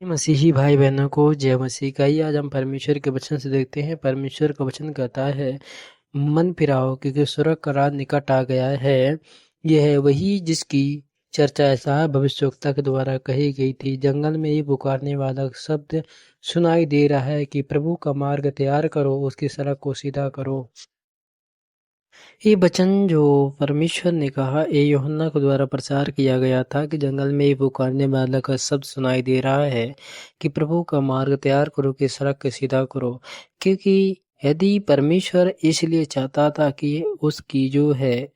मसीही भाई बहनों को जय मसीह का। ही आज हम परमेश्वर के वचन से देखते हैं। परमेश्वर का वचन कहता है, मन फिराओ क्योंकि स्वर्ग का राज निकट आ गया है। यह है वही जिसकी चर्चा ऐसा भविष्यवक्ता के द्वारा कही गई थी। जंगल में ये पुकारने वाला शब्द सुनाई दे रहा है कि प्रभु का मार्ग तैयार करो, उसकी सड़क को सीधा करो। ये वचन जो परमेश्वर ने कहा, ये यूहन्ना के द्वारा प्रचार किया गया था कि जंगल में ये पुकारने वाला का शब्द सुनाई दे रहा है कि प्रभु का मार्ग तैयार करो, कि सड़क को सीधा करो। क्योंकि यदि परमेश्वर इसलिए चाहता था कि उसकी जो है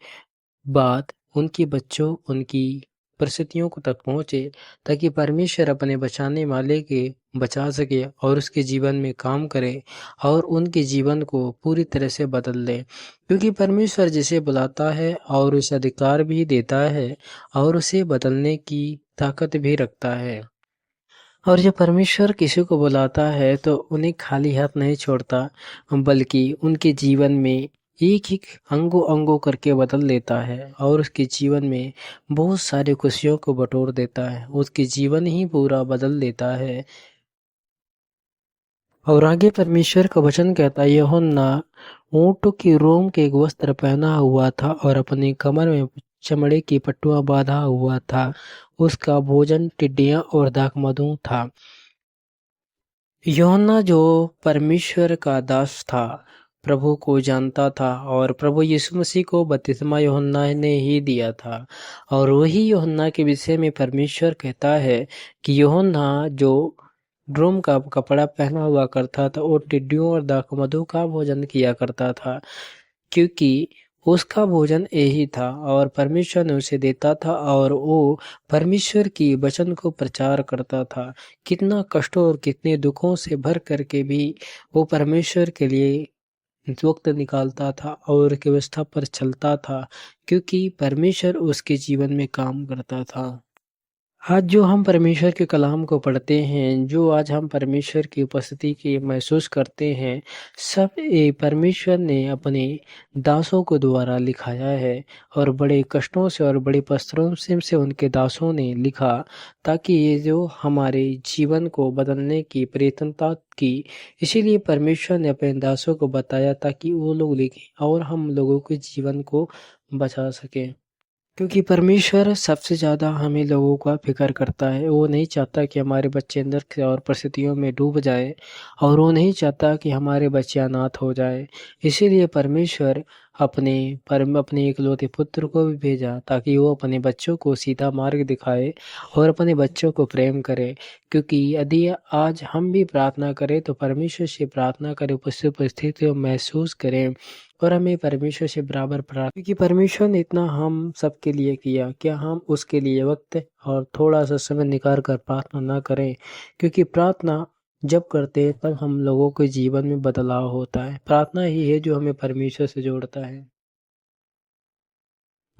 बात उनके बच्चों, उनकी परिस्थितियों को तक पहुँचे, ताकि परमेश्वर अपने बचाने वाले के बचा सके और उसके जीवन में काम करे और उनके जीवन को पूरी तरह से बदल दे। क्योंकि परमेश्वर जिसे बुलाता है और उसे अधिकार भी देता है और उसे बदलने की ताकत भी रखता है। और जब परमेश्वर किसी को बुलाता है तो उन्हें खाली हाथ नहीं छोड़ता, बल्कि उनके जीवन में एक-एक अंगों-अंगों करके बदल देता है और उसके जीवन में बहुत सारी खुशियों को बटोर देता है। उसके जीवन ही पूरा बदल देता है। और आगे परमेश्वर का वचन कहता है, यूहन्ना ऊँट की रोम के एक वस्त्र पहना हुआ था और अपनी कमर में चमड़े की पट्टुआ बांधा हुआ था। उसका भोजन टिड्डियां और दाखमधु था। यूहन्ना जो परमेश्वर का दास था, प्रभु को जानता था और प्रभु यीशु मसीह को बपतिस्मा यूहन्ना ने ही दिया था। और वही यूहन्ना के विषय में परमेश्वर कहता है कि यूहन्ना जो ड्रोम का कपड़ा पहना हुआ करता था और टिड्डियों और दाखमधु का भोजन किया करता था, क्योंकि उसका भोजन यही था और परमेश्वर ने उसे देता था और वो परमेश्वर की वचन को प्रचार करता था। कितना कष्टों और कितने दुखों से भर करके भी वो परमेश्वर के लिए वक्त निकालता था और की व्यवस्था पर चलता था, क्योंकि परमेश्वर उसके जीवन में काम करता था। आज जो हम परमेश्वर के कलाम को पढ़ते हैं, जो आज हम परमेश्वर की उपस्थिति की महसूस करते हैं, सब ये परमेश्वर ने अपने दासों को द्वारा लिखाया है और बड़े कष्टों से और बड़े परिश्रम से उनके दासों ने लिखा, ताकि ये जो हमारे जीवन को बदलने की प्रयत्नता की। इसीलिए परमेश्वर ने अपने दासों को बताया ताकि वो लोग लिखें और हम लोगों के जीवन को बचा सकें। क्योंकि परमेश्वर सबसे ज़्यादा हमें लोगों का फ़िक्र करता है। वो नहीं चाहता कि हमारे बच्चे अंदर की और परिस्थितियों में डूब जाए और वो नहीं चाहता कि हमारे बच्चे अनाथ हो जाए। इसीलिए परमेश्वर अपने इकलौते पुत्र को भी भेजा, ताकि वो अपने बच्चों को सीधा मार्ग दिखाए और अपने बच्चों को प्रेम करे। क्योंकि यदि आज हम भी प्रार्थना करें तो परमेश्वर से प्रार्थना करें, उपस्थित परिस्थितियों को महसूस करें और हमें परमेश्वर से बराबर क्योंकि परमेश्वर ने इतना हम सबके लिए किया, क्या हम उसके लिए वक्त और थोड़ा सा समय निकाल कर प्रार्थना ना करें? क्योंकि प्रार्थना जब करते हैं तब हम लोगों के जीवन में बदलाव होता है। प्रार्थना ही है जो हमें परमेश्वर से जोड़ता है।